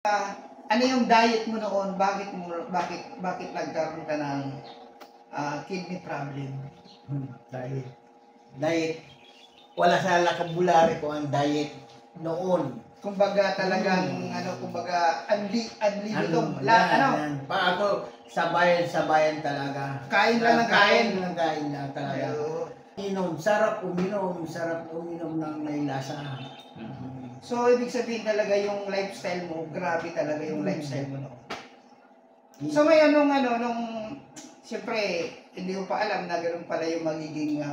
Ano yung diet mo noon? Bakit nagkaroon ka ng kidney problem? Diet. Wala sa lakabulari ko ang diet noon. Kumbaga talagang unli dito. Pa ako sabayan talaga. Kain lang ng kain. Kain lang talaga. Sarap uminom ng may lasa. So, ibig sabihin talaga yung lifestyle mo, grabe talaga yung lifestyle mo noon. So, may siyempre, hindi ko pa alam na gano'n pala yung magiging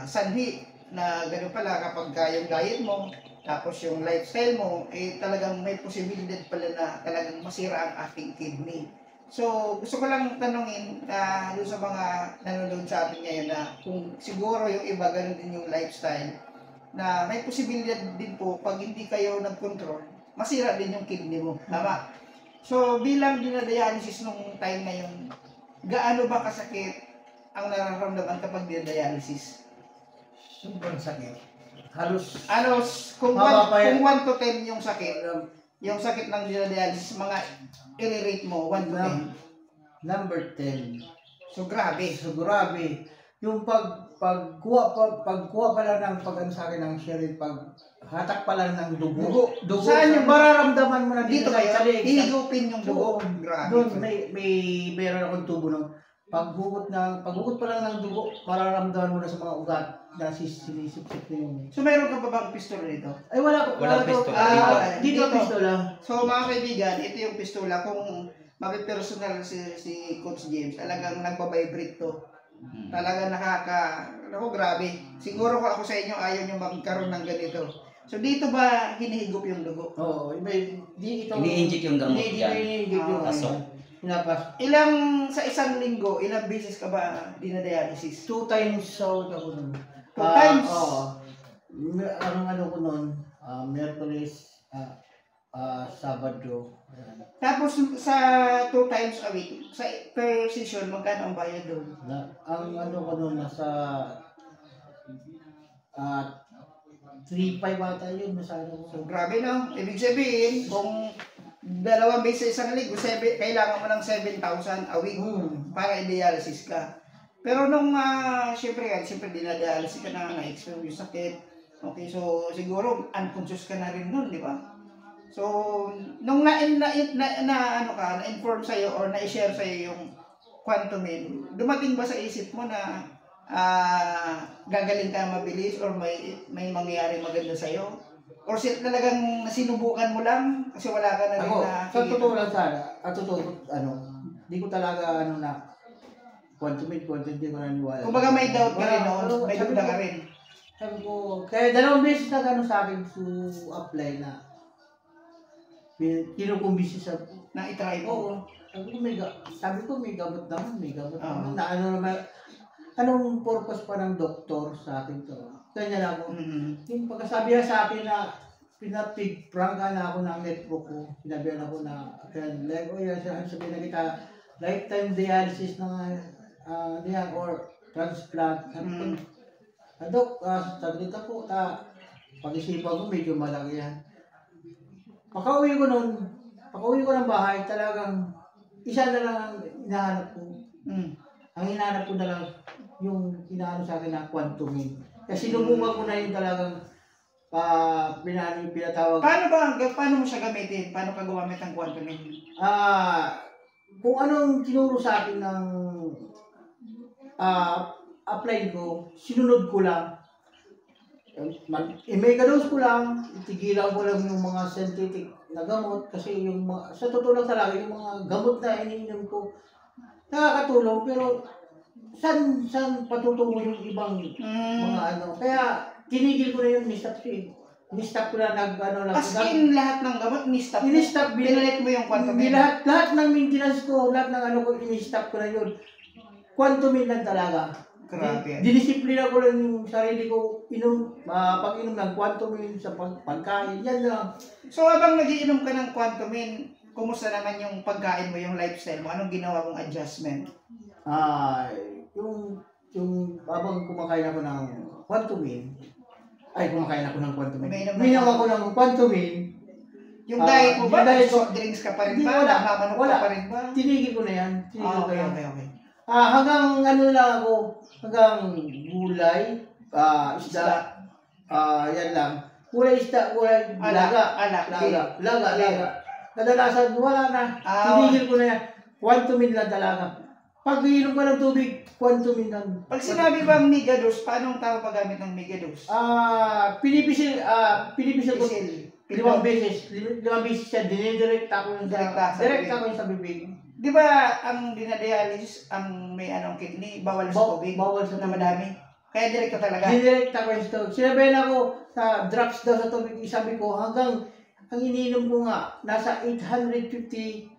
sanhi na gano'n pala kapag yung diet mo, tapos yung lifestyle mo, talagang may posibilidad pala na talagang masira ang ating kidney. So, gusto ko lang tanongin doon sa mga nanonood sa atin ngayon na kung siguro yung iba gano'n din yung lifestyle, na may posibilidad din po pag hindi kayo nag-control, masira din yung kidney mo. Tama? So, bilang dinadialysis nung time na yun, gaano ba kasakit ang nararamdaman kapag dinadialysis? Sobrang sakit. Halos kung 1 to 10 yung sakit ng dinadialysis, mga i-rate mo, 1 to 10? Number 10. So, grabe. Yung pagkuha pa lang ng sa akin ng sharing, hatak pa lang ng dugo. Saan yung mararamdaman mo na dito kayo? Hihigupin yung dugo. Grabe. Doon meron akong tubo ng paghugot pa lang ng dugo, mararamdaman mo na sa mga ugat na sinisip-sip na yun. So, mayroon ka pa bang pistola dito? Ay, wala pistola. Dito pistola. So, mga kaibigan, ito yung pistola. Kung mapipersonal si Coach James, talagang nagpa-vibrate to. Talaga grabe. Siguro ako sa inyo, ayaw nyo magkaroon ng ganito. So, dito ba hinihigop yung dugo? Oo. Ini-inject yung gamot yan. Sa isang linggo, ilang beses ka ba dinadialysis? 2 times ako nun. 2 times? Oo. Ano ko nun, Miyerkules, Sabado. Tapos sa 2 times a week, per session, magkano ang bayad doon? Ang ko nun, nasa 3.5 ata yun. So, grabe no? Ibig sabihin, kung 2 beses sa isang linggo, kailangan mo ng 7,000 a week para i-dialysis ka. Pero nung, siyempre dinadialysis ka na-experience yung sakit. Okay, so siguro unconscious ka na rin nun, di ba? So, nung na-inform sa'yo or na-share sa'yo yung Quantumin, dumating ba sa isip mo na gagaling ka mabilis or may mangyayari maganda sa'yo? Or talagang sinubukan mo lang kasi wala ka na rin na... Sa totoo lang sana, hindi ko talaga Quantumin, hindi ko naniwala. Kumbaga may doubt ka rin noon, may duda ka rin. Sabi ko, kaya 2 beses na sa akin to apply na kinukumbisi sa na itry mo. Sabi ko may gamot naman. Na anong purpose pa ng doktor sa akin to? Kanya lang ako. Yung pagkasabi niya sa akin na pinapig-prangka na ako ng network ko, sinabihan ako na sabihin na kita lifetime dialysis niyan or transplant. Dok, sabi nito po, pag-isipan ko medyo malaki yan. Pagka-uwi ko ng bahay, talagang isa na lang ang hinahanap ko. Ang hinahanap ko na lang yung hinahanap sa akin na Quantumin. Kasi sinubukan ko na yung talagang pinatawag. Paano mo siya gamitin? Paano ka gumamit ng Quantumin? Kung anong tinuro sa akin ng apply ko, sinunod ko lang. I-megadose ko lang, itigilan ko lang yung mga synthetic na gamot kasi sa totoo lang talaga, yung mga gamot na iniinom ko, nakakatulong pero saan patutungo yung ibang mga Kaya tinigil ko na yun, ni-stop ko na As in, lahat ng gamot, ni-stop pinalit mo yung Quantumin? Lahat ng maintenance ko, lahat ng ni-stop ko na yun. Quantumin lang talaga. Grabe. Dinisiplina ko lang yung sarili ko, pag-inom ng Quantumin sa pagkain, yan lang. So, habang nagiinom ka ng Quantumin, kumusta naman yung pagkain mo, yung lifestyle mo? Anong ginawa mong adjustment? Yung habang kumakain ako ng Quantumin, uminom ako ng Quantumin. Yung diet mo ba? Yung diet ko, Soft drinks ka pa rin Hindi, ba? wala. Namamanok Wala. ka pa rin ba? tinigil ko na yan. Tinigil ko Okay, yan. okay. Hanggang ano lang ako, hanggang gulay, isda, yan lang. Gulay, isda, gulay, laga. Kadalasan, wala na. Tinigil ko na yan. Quantumin lang talaga. Pag iinom ka ng tubig, quantumin lang. Pag sinabi bang megadose, paano ang tao paggamit ng megadose? Pinipisil ko Pisil. 5 beses. 5 beses siya, dinidirekta ko yung Direkta ko yung sa bibig. Di ba ang dinadialysis, ang may kidney, bawal sa tubig? Bawal sa na tubig. madami. Kaya direkta talaga. Dinirekta ko yung stove. Sinabihan ako sa drops daw sa tubig. Sabi ko, hanggang ang ininom ko nga, nasa 850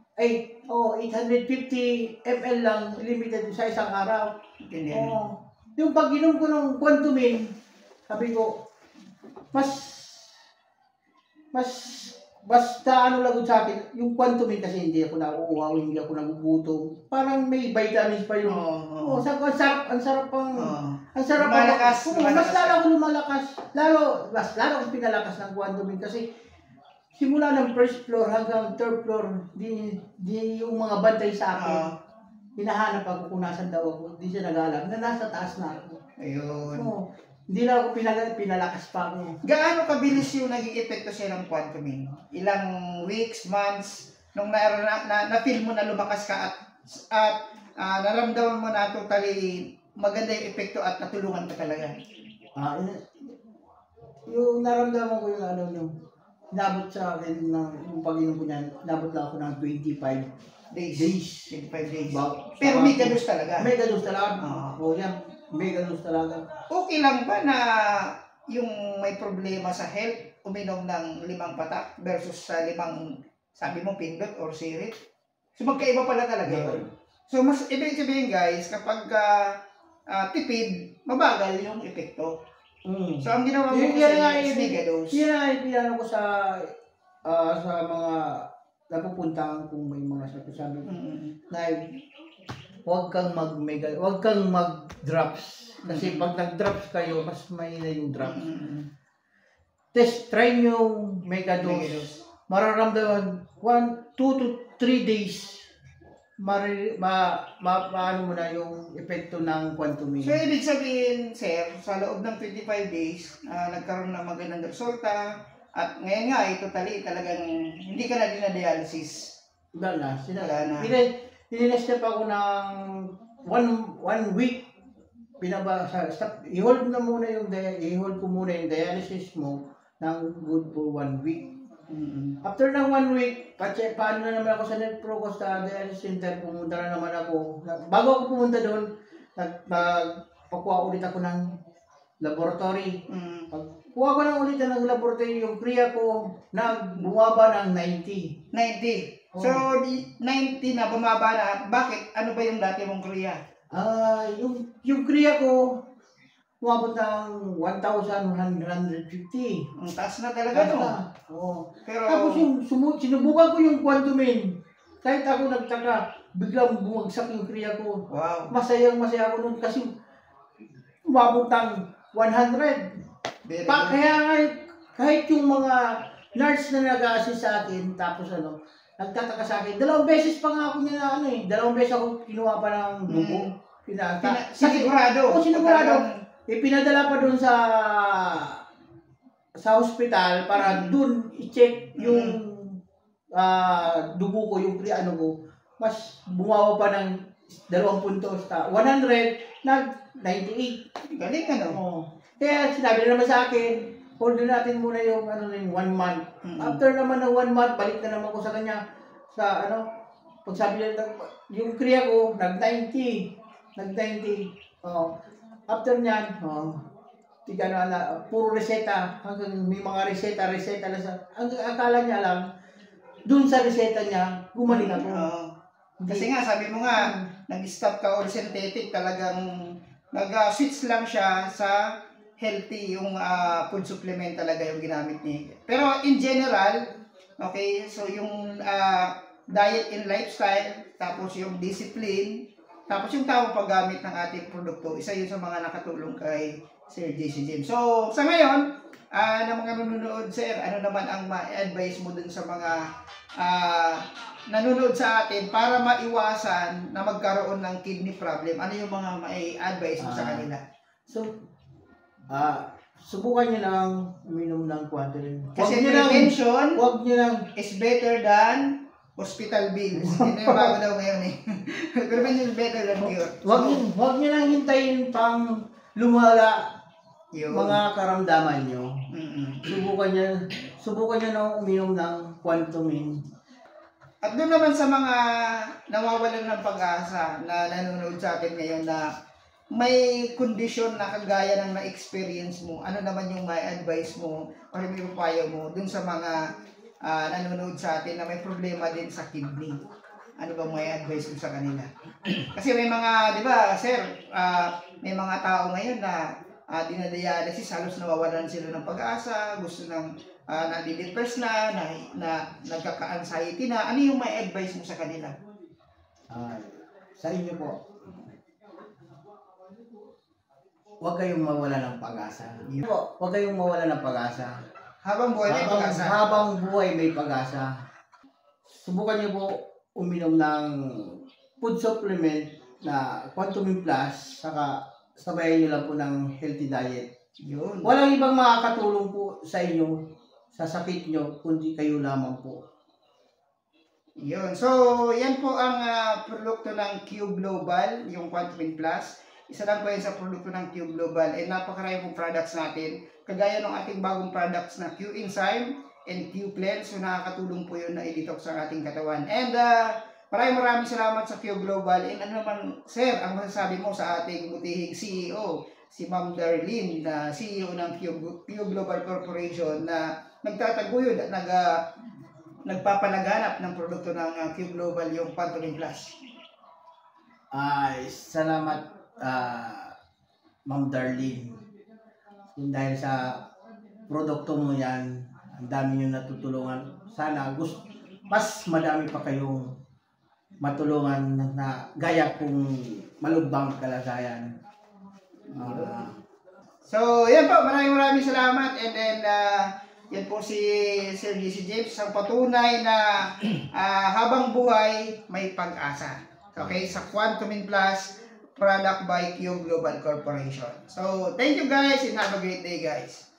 ml lang, limited sa isang araw. Ganyan. Yung pag-inom ko ng Quantumin, sabi ko, basta ano lagot sa akin, yung Quantumin kasi hindi ako nauuhaw, hindi ako nagugutom. Parang may vitamins pa yung, ang sarap pang, Lumalakas. mas lalo ako lumalakas. Mas lalo akong pinalakas ng Quantumin kasi simula ng first floor hanggang third floor, di yung mga bantay sa akin. Hinahanap ako kung nasan daw ako. Hindi siya nag-alam na nasa taas na ako. Ayun. Hindi na ako pinalakas pa ako. Gaano kabilis yung naging epekto siya ng Quantumin? Ilang weeks, months, nung na-feel mo na lumakas ka at naramdaman mo na totally maganda yung epekto at natulungan ka talaga? Yung naramdaman ko yung yung nabot sa akin yung pag-inom ko niyan, nabot lang ako ng 25 days. 25 days. Pero Pero may ganus talaga. May ganus talaga. Yan. May ganus talaga. Okay lang ba na yung may problema sa health, uminom ng 5 patak versus sa 5, sabi mo, pindot or sirit? So magkaiba pala talaga yun. So mas ibig sabihin guys, kapag tipid, mabagal yung epekto. So ang ginawa mo kasi is megadose. Yan ay pinano ko sa mga napupuntahan kung may mga sabi na huwag kang mag-drops. Kasi pag nag-drops kayo, mas mahina yung drops. Try nyo megadose. Mararamdaman 2 to 3 days maano mo na yung epekto ng Quantumin. So ibig sabihin, sir, sa loob ng 25 days, nagkaroon ng magandang resulta at ngayon nga totally talagang hindi ka na dinadialysis. Wala na. Pinilestep ako ng 1 week. I-hold ko muna yung dialysis mo ng good for 1 week. After ng 1 week, paano na naman ako sa NetPro sa dialysis center, pumunta na naman ako. Bago ako pumunta doon, nagpakuha ulit ako ng laboratory. Pagkuha ko ng ulit ng laboratory, yung kriya ko, bumaba ng 90. 90. So, 90 na, bumaba na. Bakit? Ano ba yung dati mong kriya? Yung kriya ko, umabot ng 1,150. Ang taas na talaga, no? Pero, tapos sinubukan ko yung Quantumin. Kahit ako nagtaka, biglang bumagsak yung kriya ko. Wow. Masaya ako nun kasi umabot ng 100. Kaya nga, kahit yung mga nurse na nag-a-assist sa akin, tapos nagtataka sa akin, 2 beses pa nga ako niya 2 beses ako kinuha pa ng dugo. Sinigurado. Sinigurado. Pinadala pa doon sa hospital para doon i-check yung dugo ko, yung mas bumawa pa ng 2 puntos. 100, nag-98. Galing Kaya sinabi na naman sa akin, hold natin muna yung 1 month. After naman ng 1 month, balik na naman ko sa kanya pag sabi niya, yung kriya ko, nag-90. After nyan, puro reseta, hanggang may mga reseta lang ang akala niya lang, dun sa reseta niya, gumaling ako. Kasi nga, sabi mo nga, nag-stop ka all synthetic, talagang nag-switch lang siya sa healthy, yung food supplement talaga yung ginamit niya. Pero in general, okay, so yung diet and lifestyle, tapos yung discipline, tapos yung tamang paggamit ng ating produkto, isa yun sa mga nakatulong kay Sir JC James. So, sa ngayon, ng mga nanonood, sir, ano naman ang ma-advise mo dun sa mga nanonood sa atin para maiwasan na magkaroon ng kidney problem? Ano yung mga ma-advise mo sa kanila? So, subukan nyo lang uminom ng Quantum. Kasi prevention wag nyo lang is better than hospital bills. Ito yung bago daw ngayon eh. Prevention is better than cure. Wag nyo lang hintayin pang lumala Yun. mga karamdaman nyo. Mm-mm. Subukan nyo na uminom ng Quantumin. At doon naman sa mga nawawalan ng pag-asa na nanonood sa atin ngayon na may kondisyon na kagaya ng na-experience mo, ano naman yung may advice mo o may papayo mo dun sa mga nanonood sa atin na may problema din sa kidney? Ano bang may advice mo sa kanila? Kasi may mga, di ba, sir, may mga tao ngayon na dinadialysis, halos nawawalan sila ng pag-asa, gusto ng nadi-depress na nagkaka-anxiety na. Ano yung may advice mo sa kanila? Sa inyo po, huwag kayong mawala ng pag-asa. Huwag kayong mawala ng pag-asa. Habang buhay may pag-asa. Habang buhay may pag-asa. Subukan niyo po uminom ng food supplement na Quantum Plus, saka sabayan niyo lang po ng healthy diet. Yun. Walang ibang makakatulong po sa inyo, sa sakit nyo, kundi kayo lamang po. Yun. So, yan po ang produkto ng Q Global, yung Quantum Plus. Isa lang po yan sa produkto ng Q Global. And napakarami pong products natin. Kagaya ng ating bagong products na Q Enzyme and Q Cleanse. So, nakakatulong po yun na i-detox ang ating katawan. And maraming salamat sa Q Global. And ano naman, sir, ang masasabi mo sa ating butihing CEO, si Ma'am Darlene, na CEO ng Q Global Corporation, na nagtataguyod at nagpapalaganap ng produkto ng Q Global, yung Quantum Plus. Salamat, Ma'am Darlene. Dahil sa produkto mo yan, ang dami nyo natutulungan. Sana mas madami pa kayong matulungan na gaya kung malubhang kalagayan. So, yan po. Maraming salamat. And then, yan po si Sir JC James, ang patunay na habang buhay, may pag-asa. Okay? Sa Quantum Plus, product by Q Global Corporation. So, thank you guys and have a great day guys.